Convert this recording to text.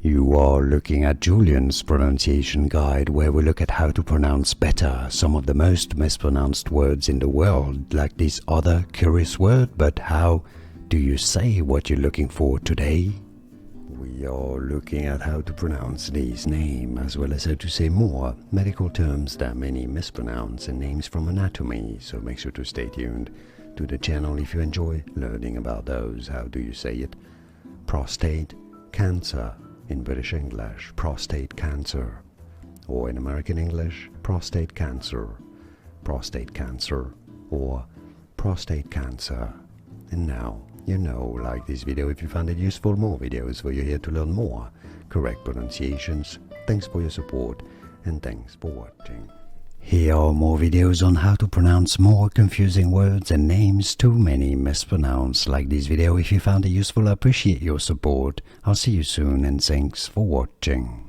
You are looking at Julian's pronunciation guide, where we look at how to pronounce better some of the most mispronounced words in the world, like this other curious word. But how do you say what you're looking for today? We are looking at how to pronounce this name, as well as how to say more medical terms that many mispronounce and names from anatomy, so make sure to stay tuned to the channel if you enjoy learning about those. How do you say it? Prostate cancer in British English, prostate cancer, or in American English, prostate cancer, or prostate cancer. And now, you know, like this video if you found it useful. More videos for you here to learn more correct pronunciations. Thanks for your support and thanks for watching. Here are more videos on how to pronounce more confusing words and names too many mispronounced. Like this video if you found it useful. I appreciate your support. I'll see you soon and thanks for watching.